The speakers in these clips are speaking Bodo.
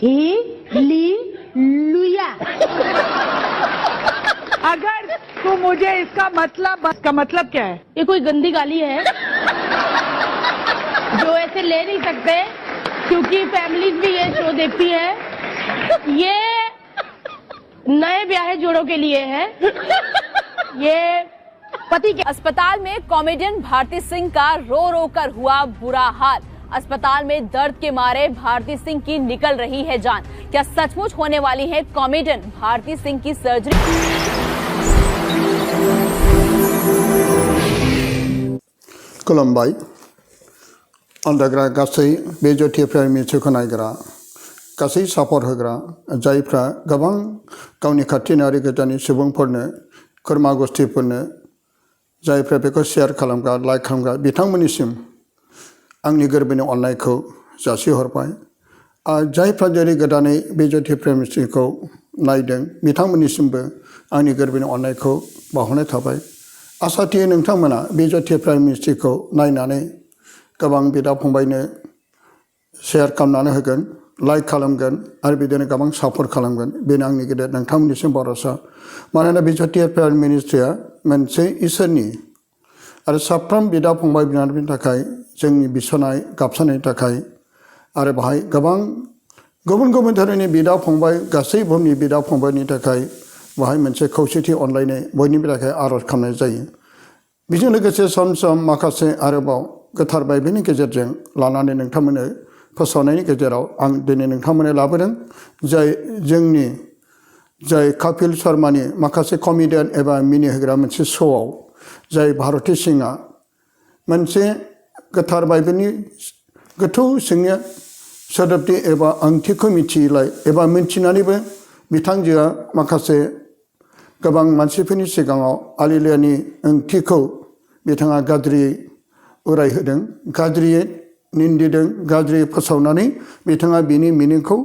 लुया। अगर तू मुझे इसका मतलब क्या है? ये कोई गंदी गाली है जो ऐसे ले नहीं सकते क्योंकि फैमिलीज भी ये शो देखती है। ये नए ब्याहे जोड़ों के लिए है। ये पति के अस्पताल में कॉमेडियन भारती सिंह का रो रो कर हुआ बुरा हाल। अस्पताल में दर्द के मारे भारती सिंह की निकल रही है जान। क्या सचमुच होने वाली है कॉमेडियन भारती सिंह की सर्जरी? खुलुमबाय। अन्दाग्रा गासै बे जथिफ्रा मिथिखौ नायग्रा गासै सापर्ट होग्रा जायफ्रा गोबां गावनि खाथिनारि गोजाननि सुबुंफोरनो खुरमा गस्थिफोरनो जायफ्रा बेखौ शेयार खालामग्रा लाइक खालामग्रा बिथांमोननिसिम आंनि गोरबोनि अननायखौ जासिहरबाय। जायफ्रा जेरै गोदानै बे जथिफ्रा मिथिखौ नायदों बिथांमोननिसिमबो आंनि गोरबोनि अननायखौ बावहरनाय थाबाय। आसा थियो नोंथांमोना बे जथिफ्रा मिथिखौ नायनानै गोबां बिदा फंबायनो शेयार खालामनानै होगोन, लाइक खालामगोन आरो बिदिनो गोबां सापर्ट खालामगोन। बेनो आंनि गेदेर नोंथांमोननिसिम भरसा। मानोना बे जथिफ्रा मिनिस्ट्रिया मोनसे इसोरनि आरो साफ्रोम बिदा फंबाय बिनानावनि थाखाय जोंनि बिसनाय गाबसानायनि थाखाय आरो बाहाय गोबां गुबुन गुबुन धोरोमनि बिदा फंबाय गासै बुहुमनि बिदा फंबायनि थाखाय बाहाय मोनसे खौसेथि अनलायनाय बयनिबो थाखाय आरज खालामनाय जायो। बेजों लोगोसे सम सम माखासे आरोबाव गोथार बाइबेलनि गेजेरजों लानानै नोंथांमोननो फोसावनायनि गेजेराव आं दिनै नोंथांमोननो लाबोदों। जाय कपिल शर्मानि माखासे कमेडियान एबा मिनिहोग्रा मोनसे श'आव जाय भारती सिंहआ मोनसे गोथार बाइबेलनि गोथौ सिंनि सोदोबथि एबा ओंथिखौ मिथियैलाय एबा मिथिनानैबो बिथांजोआ माखासे गोबां मानसिफोरनि सिगाङाव आलिलियानि ओंथिखौ बिथाङा गाज्रियै उरायहोदों, गाज्रियै निन्दिदों, गाज्रियै फोसावनानै बिथाङा बिनि मिनिंखौ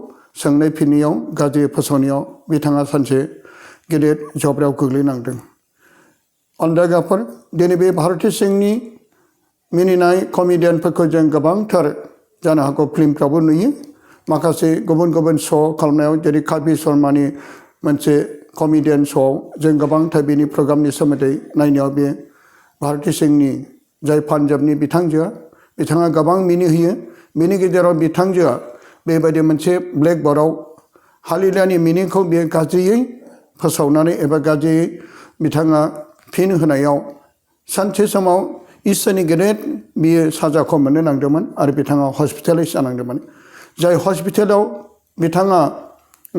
सोंनाय फिननायाव गाज्रि फोसावनायाव बिथाङा सानसे गेदेर जब्रायाव गोग्लैनांदों। अन्दागाफोर दिनै बे भारती सिंहनि मिनिनाय कमेडियानफोरखौ जों गोबांथार जानो हागौ फिल्मफ्रावबो नुयो। माखासे गुबुन गुबुन श' खालामनायाव जेरै कपिल शर्मानि मोनसे कमेडियान श'आव जों गोबांथार बेनि प्रग्रामनि सोमोन्दै नायनायाव बे भारती सिंहनि जाय पान्जाबनि बिथाङा गोबां मिनिहोयो। बेनि गेजेराव बिथांजोआ बेबायदि मोनसे ब्लेकबर्डआव हालिलानि मिनिंखौ बे गाज्रियै फोसावनानै एबा गाज्रियै बिथाङा फिन होनायाव सानसे समाव इसोरनि गेदेर बियो साजाखौ मोननो नांदोंमोन आरो बिथाङा हस्पिटेलाइज जानांदोंमोन। जाय हस्पिटेलाव बिथाङा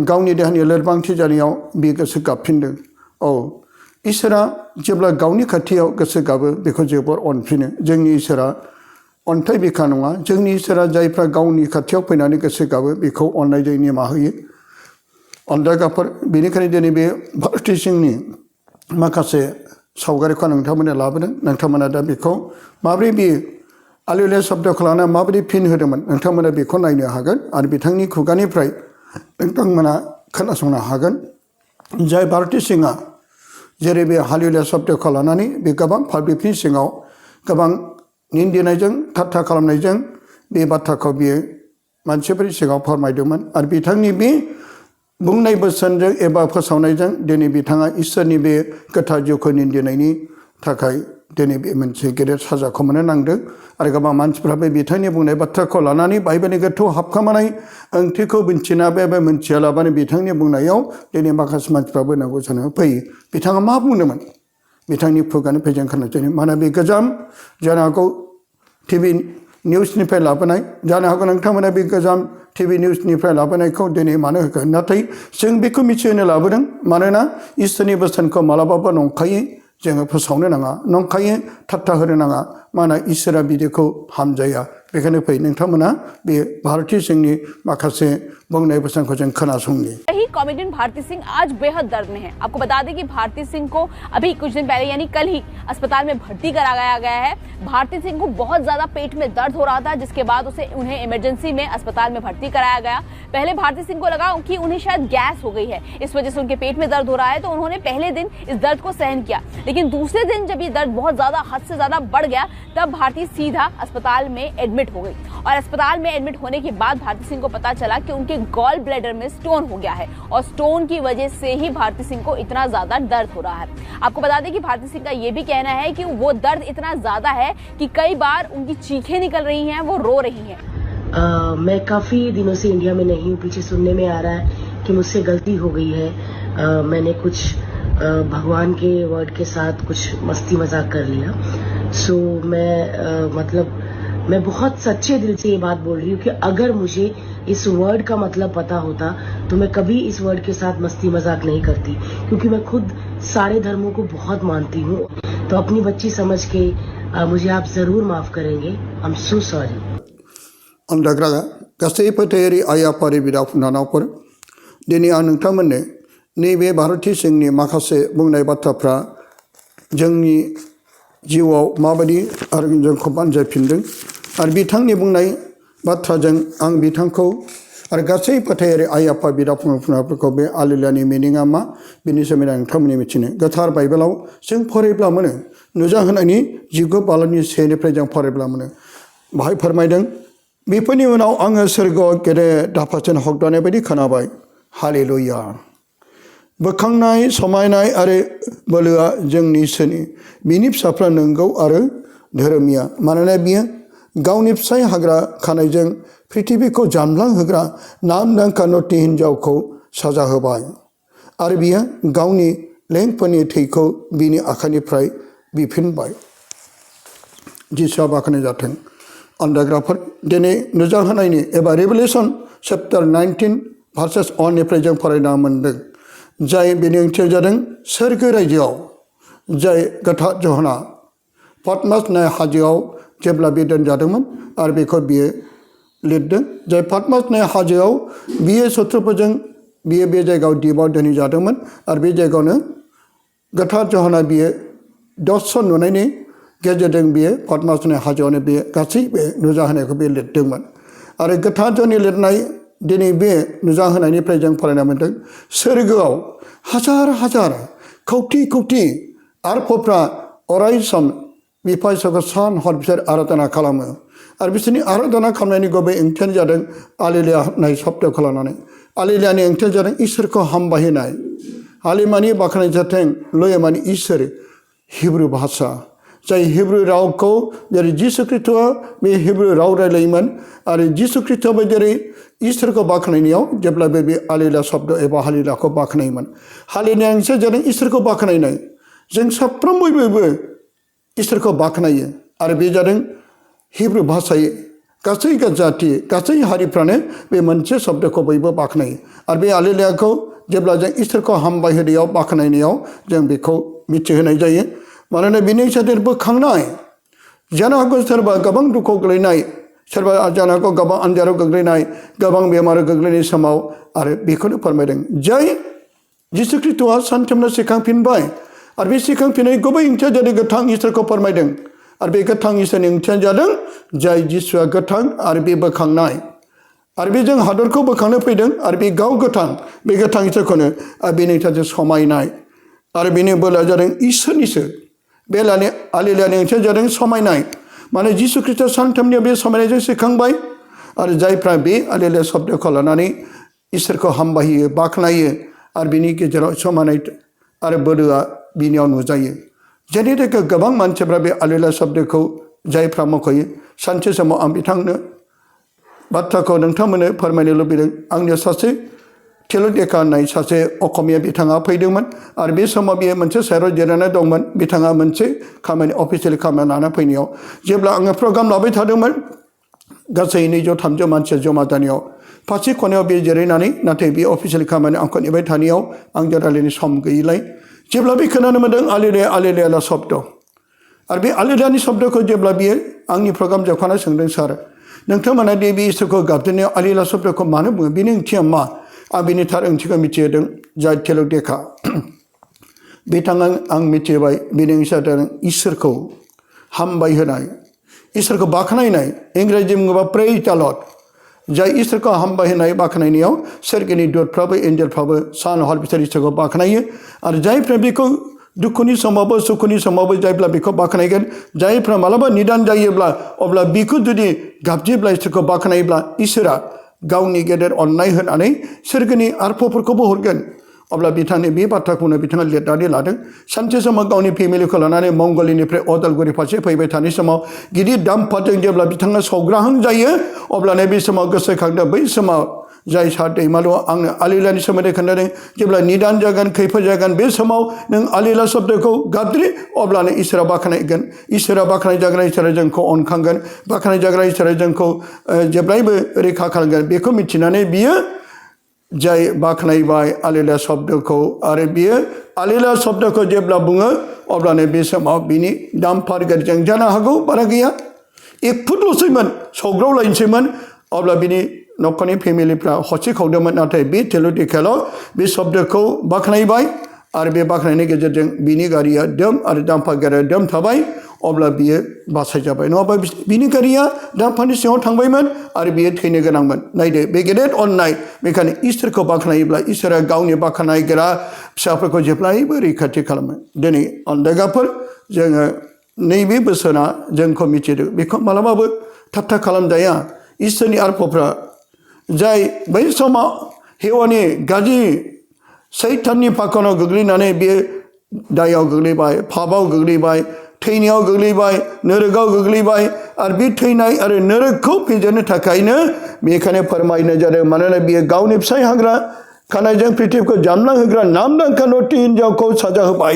गावनि देहानि लोरबांथि जानायाव बियो गोसो गाबफिनदों। इसोरा जेब्ला गावनि खाथियाव गोसो गाबो बेखौ जोबोर अनफिनो। जोंनि इसोरा अन्थाइ बिखा नङा। जोंनि इसोरा जायफ्रा गावनि खाथियाव फैनानै गोसो गाबो बेखौ अननायजों निमाहा होयो। अन्दागाफोर बेनिखायनो दिनै बे भारती सिंहनि माखासे सावगारिखौ नोंथांमोननो लाबोदों। नोंथांमोना दा बेखौ माबोरै बियो आलिलिया शब्दखौ लाना माबोरै फिन होदोंमोन नोंथांमोना बेखौ नायनो हागोन आरो बिथांनि खुगानिफ्राय नोंथांमोना खोनासंनो हागोन। जाय भारती सिंहआ जेरै बे हालिलिया शब्दखौ लानानै बे गोबां पाब्लिकनि सिङाव गोबां निन्दिनायजों ठाट्टा खालामनायजों बे बाथ्राखौ बियो मानसिफोरनि सिगाङाव फोरमायदोंमोन आरो बिथांनि बे बुंनाय बोसोनजों एबा फोसावनायजों दिनै बिथाङा इसोरनि बे गोथार जिउखौ निन्दिनायनि थाखाय दिनै बे मोनसे गेदेर साजाखौ मोननो नांदों आरो गोबां मानसिफ्राबो बिथांनि बुंनाय बाथ्राखौ लानानै बाइबेलनि गोथौ हाबखोमानाय ओंथिखौ मिन्थिनाबो एबा मिन्थियालाबानो बिथांनि बुंनायाव दिनै माखासे मानसिफ्राबो नांगौ जानानै फैयो। बिथाङा मा बुंदोंमोन बिथांनि खुगानिफ्राय जों खोनासंनो। मानोना बे गोजाम जानो हागौ टिभि निउसनिफ्राय लाबोनाय जानो हागौ नोंथांमोना बे गोजाम टिभि निउसनिफ्राय लाबोनायखौ दिनै मानो होखो? नाथाय जों बेखौ मिथिहोनो लाबोदों। मानोना इसोरनि बोसोनखौ मालाबाबो नंखायै जोङो फोसावनो नाङा, नंखायै ठाट्टा होनो नाङा। मानोना इसोरा बिदिखौ हामजाया। बेखायनो फै नोंथांमोना बे भारती सिंहनि माखासे बुंनाय बोसोनखौ जों खोनासंनि। कॉमेडियन भारती सिंह आज बेहद दर्द में है। आपको बता दें कि भारती सिंह को अभी कुछ दिन पहले यानी कल ही अस्पताल में भर्ती कराया गया है। भारती सिंह को बहुत ज्यादा पेट में दर्द हो रहा था जिसके बाद उन्हें इमरजेंसी में अस्पताल में भर्ती कराया गया। पहले भारती सिंह को लगा कि उन्हें शायद गैस हो गई है, इस वजह से उनके पेट में दर्द हो रहा है, तो उन्होंने पहले दिन इस दर्द को सहन किया। लेकिन दूसरे दिन जब ये दर्द बहुत ज्यादा हद से ज्यादा बढ़ गया, तब भारती सीधा अस्पताल में एडमिट हो गई। और अस्पताल में एडमिट होने के बाद भारती सिंह को पता चला कि उनके गॉल ब्लैडर में स्टोन हो गया है और स्टोन की वजह से ही भारती सिंह को इतना ज्यादा दर्द हो रहा है। आपको बता दें कि भारती सिंह का ये भी कहना है कि वो दर्द इतना ज्यादा है कि कई बार उनकी चीखें निकल रही हैं, वो रो रही हैं। मैं काफ़ी दिनों से इंडिया में नहीं हूँ। पीछे सुनने में आ रहा है कि मुझसे गलती हो गई है। मैंने कुछ भगवान के वर्ड के साथ कुछ मस्ती मजाक कर लिया। सो मैं बहुत सच्चे दिल से ये बात बोल रही हूँ कि अगर मुझे इस वर्ड का मतलब पता होता तो मैं कभी इस वर्ड के साथ मस्ती मजाक नहीं करती, क्योंकि मैं खुद सारे धर्मों को बहुत मानती हूँ। तो अपनी बच्ची समझ के मुझे आप ज़रूर माफ़ करेंगे। I am so sorry. अनदाग्रा गासै फोथायारि आइ आफानि बिदा फंबायफोर, दिनै आं नोंथांमोननो नैबे भारती सिंहनि माखासे बुंनाय बाथ्राफ्रा जोंनि जिउआव माबायदि आरो जोंखौ बानजायफिनदों आरो बिथांनि बुंनाय बाथ्राजों आं बिथांखौ आरो गासै फोथायारि आइ आफा बिदा फंबायफोरखौ बे आलिलानि मिनिंआ मा बेनि सोमोन्दै आं नोंथांमोननि मिथिनो। गोथार बाइबेलाव जों फरायब्ला मोनो, नुजाहोनायनि 19:2 जों फरायब्ला मोनो। बाहाय फोरमायदों, बेफोरनि उनाव आङो सोरगोआव गेदेर दाफाजों हगदानाय बायदि खोनाबाय, हालेलुया। बोखांनाय, समायनाय आरो बोलोआ जोंनि इसोरनि, बिनि फिसाफ्रा नंगौ आरो धोरोमिया, मानोना बियो गावनि फिसाय हाग्रा खानायजों पृथिबीखौ जामलांहोग्रा नामदांखा न'नि हिन्जावखौ साजा होबाय आरो बियो गावनि लेंफोरनि थैखौ बिनि आखाइनिफ्राय बिफिनबाय। जिसुआ बाख्नाय जाथों। अनदाग्राफोर, दिनै नुजाहोनायनि एबा रेभेलेसन चैप्टार 19:1 निफ्राय जों फरायना मोनदों, जाय बेनि ओंथिया जादों सोरगो रायजोआव जाय गोथार जहना पटमास नाय हाजोआव जेब्ला बे दोनजादोंमोन आरो बेखौ बियो लिरदों, जाय पटमास नाय हाजोआव बियो शत्रुफोरजों बियो बे जायगायाव दिपआव दोनहैजादोंमोन आरो बे जायगायावनो गोथार जहना बियो दर्शन नुनायनि गेजेरजों बियो पटमास नाय हाजोआवनो बे गासैबो नुजाहोनायखौ बे लिरदोंमोन। आरो गोथार जहननि लिरनाय दिनै बे नुजाहोनायनिफ्राय जों फरायना मोनदों, सोरगोआव हाजार हाजार कौटि कौटि आरफफ्रा अराय सम बिफा इसोरखौ सान हर बिसोर आराधना खालामो आरो बिसोरनि आराधना खालामनायनि गुबै ओंथियानो जादों आलिलिया होननाय शब्दखौ लानानै। आलिलियानि ओंथिया जादों इसोरखौ हामबायहोनाय। आलि मानि बाख्नाय जाथों, लय मानि इसोर, हिब्रु भाषा, जाय हिब्रु रावखौ जेरै जिसु ख्रीष्टआ बे हिब्रु राव रायलायोमोन आरो जिसु ख्रीष्टआबो जेरै इसोरखौ बाख्नायनायाव जेब्लाबो बे आलिला शब्द एबा हालिलाखौ बाख्नायोमोन। हालिनाया ओंथिया जादों इसोरखौ बाख्नायनाय। जों साफ्रोमबो इसोरखौ बाख्नायो आरो बे जादों हिब्रु भाषायै गासै जाथि गासै हारिफ्रानो बे मोनसे शब्दखौ बयबो बाख्नायो आरो बे आलिलाखौ जेब्ला जों इसोरखौ हामबाय होनायाव बाख्नायनायाव जों बेखौ मिथिहोनाय जायो। मानोना बेनि सायाव बोखांनाय, जानो हागौ सोरबा गोबां दुखुआव गोग्लैनाय, सोरबा जानो हागौ गोबां आन्जाराव गोग्लैनाय, गोबां बेमाराव गोग्लैनाय समाव आरो बेखौनो फोरमायदों, जाय जिसु ख्रीष्टआ सानथामनो सिखांफिनबाय आरो बे सिखांफिननाय गुबै ओंथिया जादों गोथां इसोरखौ फोरमायदों आरो बे गोथां इसोरनि ओंथिया जादों जाय जिसुआ गोथां आरो बे बोखांनाय आरो बे जों हादरखौ बोखांनो फैदों आरो बे गाव गोथां, बे गोथां इसोरखौनो आरो बेनि थाखाय समायनाय आरो बेनि बोलोआ जादों इसोरनिसो। बे आलिलानि ओंथिया जादों समायनाय, माने जिसु ख्रीष्टआ सानथामनियाव बे समायनायजों सिखांबाय आरो जायफ्रा बे आलिला शब्दखौ लानानै इसोरखौ हामबायहोयो, बाख्नायो आरो बिनि गेजेराव समायनाय आरो बोलोआ बिनियाव नुजायो। जेनि थाखाय गोबां मानसिफ्रा बे आलिला शब्दखौ जायफ्रा मख'यो, सानसे समाव आं बिथांनो बाथ्राखौ नोंथांमोननो फोरमायनो लुबैदों। आंनियाव सासे थिल'डेका होननाय सासे असमिया बिथाङा फैदोंमोन आरो बे समाव बियो मोनसे साइडआव जिरायनानै दंमोन। बिथाङा मोनसे खामानि अफिसियेल खामानि लाना फैनायाव जेब्ला आङो प्रग्राम लाबाय थादोंमोन, गासै 200-300 मानसिया जमा जानायाव फारसे खनायाव बे जिरायनानै, नाथाय बे अफिसियेल खामानि आंखौ नेबाय थानायाव आंजों रायलायनो सम गैयिलाय जेब्ला बे खोनानो मोन्दों आलिलिया शब्द आरो बे आलिलियानि शब्दखौ जेब्ला बियो आंनि प्रग्राम जोबखाना सोंदों, सार नोंथांमोना दे बे इसोरखौ गाबज्रिनायाव आलिलिया शब्दखौ मानो बुङो, बेनि ओंथिया मा? आं बिनि थार ओंथिखौ मिथिहोदों। जाय थिल'डेका बिथाङा आं मिथिबाय, बेनि ओंथिया जादों इसोरखौ हामबाय होनाय, इसोरखौ बाख्नायनाय। इंराजि बुङोबा प्रेज द लर्ड। जाय इसोरखौ हामबायहोनाय बाख्नायनायाव सोरगोनि दूतफ्राबो एन्जेलफ्राबो सान हर बिसोर इसोरखौ बाख्नायो आरो जायफ्रा बेखौ दुखुनि समावबो सुखुनि समावबो जायफ्रा बेखौ बाख्नायगोन जायफ्रा मालाबा निदान जायोब्ला अब्ला बेखौ जुदि गाबज्रिब्ला इसोरखौ बाख्नायोब्ला इसोरा गावनि गेदेर अननाय होनानै सोरगोनि आरफोरखौबो हरगोन अब्ला बिथांनि बे बाथ्राखौनो बिथाङा लिरनानै लादों सानसे समाव गावनि फेमिलिखौ लानानै मंगलनिफ्राय अदालगुरि फारसे फैबाय थानाय समाव गिदिर दामफारजों जेब्ला बिथाङा सौग्राहां जायो अब्लानो बे समाव गोसोखांदों बै समाव जाय सार दैमालुआ आंनो आलिलानि सोमोन्दै खोन्थादों जेब्ला निदान जागोन खैफोद जागोन बे समाव नों आलिला शब्दखौ गाबज्रि अब्लानो इसोरा बाख्नायगोन इसोरा बाख्नाय जाग्रा इसोरा जोंखौ अनखांगोन बाख्नाय जाग्रा इसोरा जोंखौ जेब्लायबो रैखा खालामगोन बेखौ मिथिनानै बियो जाय बाख्नायबाय आलिला शब्दखौ आरो बियो आलिला शब्दखौ जेब्ला बुङो अब्लानो बे समाव बिनि दामफार गेजेरजों जानो हागौ बारा गैया 1 फुटल'सैमोन सौग्रावलायनोसैमोन अब्ला बिनि न'खरनि फेमिलिफ्रा हस्रि खावदोंमोन नाथाय बे थेल'टिकेलाव बे शब्दखौ बाख्नायबाय आरो बे बाख्नायनि गेजेरजों बिनि गारिया दोम आरो दामफार गारिया दोम थाबाय अब्ला बियो बासायजाबाय नङाबा बिनि गारिया दामफारनि सिङाव थांबायमोन आरो बियो थैनो गोनांमोन नायदो बे गेदेर अननाय बेखायनो इसोरखौ बाख्नायोब्ला इसोरा गावनि बाख्नायग्रा फिसाफोरखौ जेब्लायबो रैखाथि खालामो दिनै अनदायगाफोर जोङो नैबे बोसोरा जोंखौ मिथिदों बेखौ मालाबाबो थाबथा खालामजाया इसोरनि आरफोरा जाय बै समाव हेवानि गाज्रि सैताननि फाखनाव गोग्लैनानै बे दायाव गोग्लैबाय पापआव गोग्लैबाय थैनायाव गोग्लैबाय नोरोगाव गोग्लैबाय आरो बे थैनाय आरो नोरोगखौ फेजेननो थाखायनो बेखायनो फोरमायनाय जादों मानोना बियो गावनि फिसाय हाग्रा खानायजों पृथ्वीखौ जामलां होग्रा नामदांखा न'ति हिन्जावखौ साजा होबाय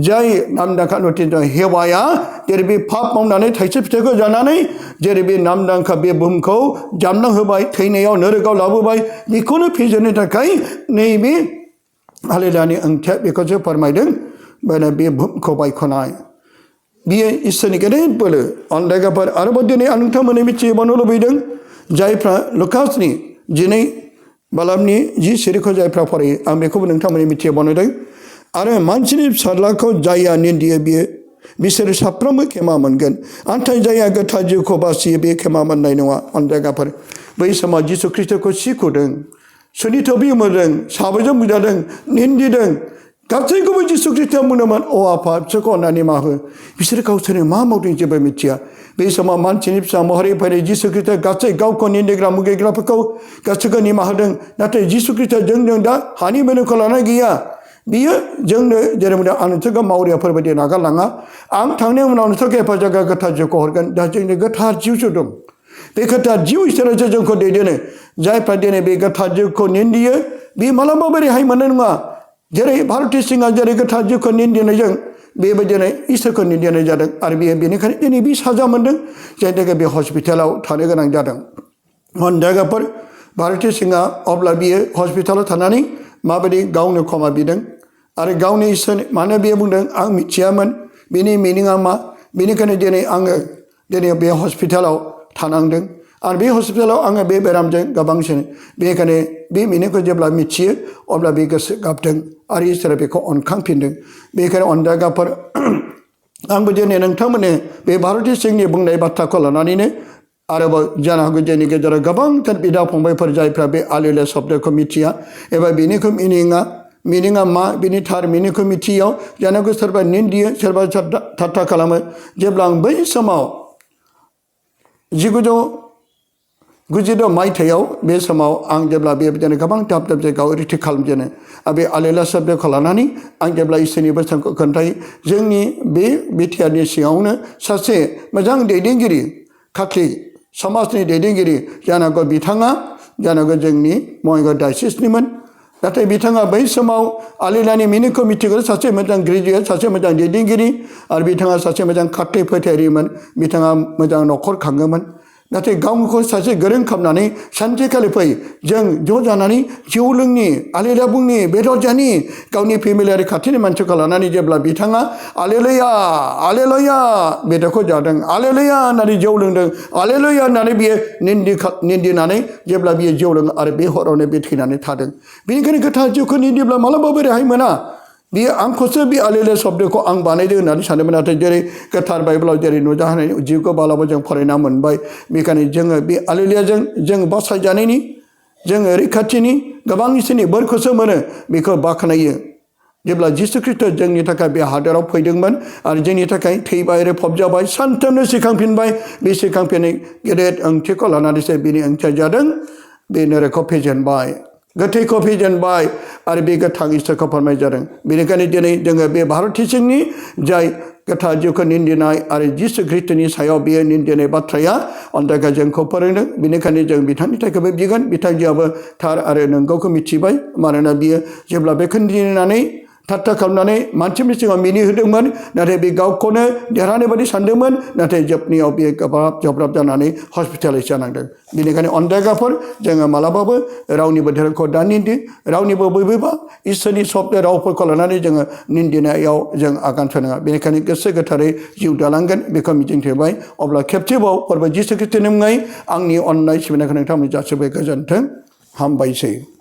जाय नामदांखा न'ति हिन्जाव हेवाया जेरै बे पाप मावनानै थाइसे फिथाइखौ जानानै जेरै बे नामदांखा बे बुहुमखौ जामलां होबाय थैनायाव नोरोगाव लाबोबाय बेखौनो फेजेननो थाखाय नैबे हालेलानि ओंथिया बेखौसो फोरमायदों माने बे बुहुमखौ बायख'नाय बियो इसोरनि गेदेर बोलो अनदायगाफोर आरोबाव दिनै आं नोंथांमोननो मिथिहोबावनो लुबैदों जायफ्रा लुकासनि दिनै बालामनि 10 सिरिखौ जायफ्रा फरायो आं बेखौबो नोंथांमोननो मिथिहोबावदों आरो मानसिनि फिसाज्लाखौ जायहा निन्दियो बियो बिसोरो साफ्रोमबो खेमा मोनगोन नाथाय जायहा गोथार जिउखौ बासियो बे खेमा मोननाय नङा अनदायगाफोर बै समाव जिसु ख्रिस्टखौ सिखुदों सुनिथबि मोनदों साबोजों बुजादों निन्दिदों गासैखौबो जिसु ख्रिस्टआ बुंदोंमोन अ आफा बिसोरखौ अननानै माहो बिसोर गावसोरनो मा मावदों जेबो मिथिया बे समाव मानसिनि फिसा महरै फैनाय जिसु ख्रिस्टआ गासै गावखौ निन्दिग्रा मुगैग्राफोरखौ गासैखौ निमाहा होदों नाथाय जिसु ख्रिस्टआ जोंजों दा हानि मेलेमखौ लानाय गैया बियो जोंनो जेरै बुंदों आं नोंसोरखौ मावरियाफोर बायदि नागारलाङा आं थांनायनि उनाव नोंसोरखौ हेफाजाब गोथार जिउखौ हरगोन दा जोंनि गोथार जिउसो दं बे गोथार जिउ इसोरासो जोंखौ दैदेनो जायफ्रा दिनै बे गोथार जिउखौ निन्दियो बे मालाबाबो रेहाय मोननाय नङा जेरै भारती सिंहआ जेरै गोथार जिउखौ निन्दिनायजों बेबायदिनो इसोरखौ निन्दिनाय जादों आरो बेयो बेनिखायनो दिनै बे साजा मोन्दों जायनि थाखाय बे हस्पिटालाव थानो गोनां जादों जायगाफोर भारती सिंहआ अब्ला बियो हस्पिटालाव थानानै माबायदि गावनो क्षमा बिदों आरो गावनि इसोर मानो बियो बुंदों आं मिथियामोन बेनि मिनिङा मा बेनिखायनो दिनै आङो दिनै बे हस्पिटालाव थानांदों आरो बे हस्पिटालाव आङो बे बेरामजों गोबांसिन बेनिखायनो बे मिनिंखौ जेब्ला मिथियो अब्ला बे गोसो गाबदों आरो इसोरा बेखौ अनखांफिनदों बेनिखायनो अनदायगाफोर आंबो दिनै नोंथांमोननो बे भारती सिंहनि बुंनाय बाथ्राखौ लानानैनो आरोबाव जानो हागौ जोंनि गेजेराव गोबांथार बिदा फंबायफोर जायफ्रा बे आलिला शब्दखौ मिथिया एबा बेनिखौ मिनिङा मा बिनि थार मिनिंखौ मिथियाव जानो हागौ सोरबा निन्दियो सोरबा थाट्टा खालामो जेब्ला आं बै समाव 1992 मायथाइयाव बे समाव आं जेब्ला बेबायदिनो गोबां दाब दाब जायगायाव रिट्रिट खालामजेनो आरो बे आलिला शब्दखौ लानानै आं जेब्ला इसोरनि बोसोनखौ खोन्थायो जोंनि बे बिटिआरनि सिङावनो सासे मोजां दैदेनगिरि खाख्रि समाजनि दैदेनगिरि जानो हागौ बिथाङा जानो हागौ जोंनि बङाइगाव डायसिसनिमोन नाथाय बिथाङा बै समाव आलिलानि मिनिंखौ मिथिग्रा सासे मोजां ग्रेजुवेट सासे मोजां दैदेनगिरि आरो बिथाङा सासे मोजां खाथ्रि फोथायारिमोन बिथाङा मोजां न'खर खाङोमोन नाथाय गावखौ सासे गोरों खालामनानै सानसेखालि फै जों ज' जानानै जौ लोंनि आलिला बुंनि बेदर जानि गावनि फेमिलियारि खाथिनि मानसिखौ लानानै जेब्ला बिथाङा आलेलुया आलेलुया बेदरखौ जादों आलेलुया होननानै जौ लोंदों आलेलुया होननानै बियो निन्दिनानै जेब्ला बियो जौ लोङो आरो बे हरावनो बे थैनानै थादों बेनिखायनो गोथार जिउखौ निन्दिब्ला मालाबाबो रेहाय मोना बियो आंखौसो बे आलेले शब्दखौ आं बानायदों होननानै सानदोंमोन नाथाय जेरै गोथार बाइबेलाव जेरै नुजाहोनाय जिउखौ बालाबो जों फरायना मोनबाय बेखायनो जोङो बे आलेलियाजों जों बासायजानायनि जोङो रैखाथिनि गोबां इसोरनि बोरखौसो मोनो बेखौ बाख्नायो जेब्ला जिसु ख्रीष्ट जोंनि थाखाय बे हादोराव फैदोंमोन आरो जोंनि थाखाय थैबाय रेफब जाबाय सानथामनो सिखांफिनबाय बे सिखांफिननाय गेदेर ओंथिखौ लानानैसो बिनि ओंथिया जादों बे नोरोखौ फेजेनबाय गोथैखौ फेजेनबाय आरो बे गोथां इसोरखौ फोरमाय जादों बेनिखायनो दिनै जोङो बे भारत सिंनि जाय गोथार जिउखौ निन्दिनाय आरो जिसु ख्रीष्टनि सायाव बेयो निन्दिनाय बाथ्राया अन्थाइखौ जोंखौ फोरोंदों बेनिखायनो जों बिथांनि थाखायबो बिगोन बिथांजोआबो थार आरो नंगौखौ मिथिबाय मानोना बियो जेब्ला बेखौ निन्दिनानै ठाट्टा खालामनानै मानसिफोरनि सिगाङाव मिनिहोदोंमोन नाथाय बे गावखौनो देरहानाय बायदि सानदोंमोन नाथाय जोबनायाव बेयो गोब्राब जानानै हस्पिटालाइज जानांदों बेनिखायनो अनदायगाफोर जोङो मालाबाबो रावनिबो धोरोमखौ दा निन्दि रावनिबो बबेबा इसोरनि शब्द रावफोरखौ लानानै जोङो निन्दिनायाव जों आगान सुरनाङा बेनिखायनो गोसो गोथारै जिउ दालांगोन बेखौ मिजिंथिबाय अब्ला खेबसेबाव फोरबो जिसु ख्रीष्टनि मुङै आंनि अननाय सिबिनायखौ नोंथांमोन जासिबाय गोजोन्थों हामबायसै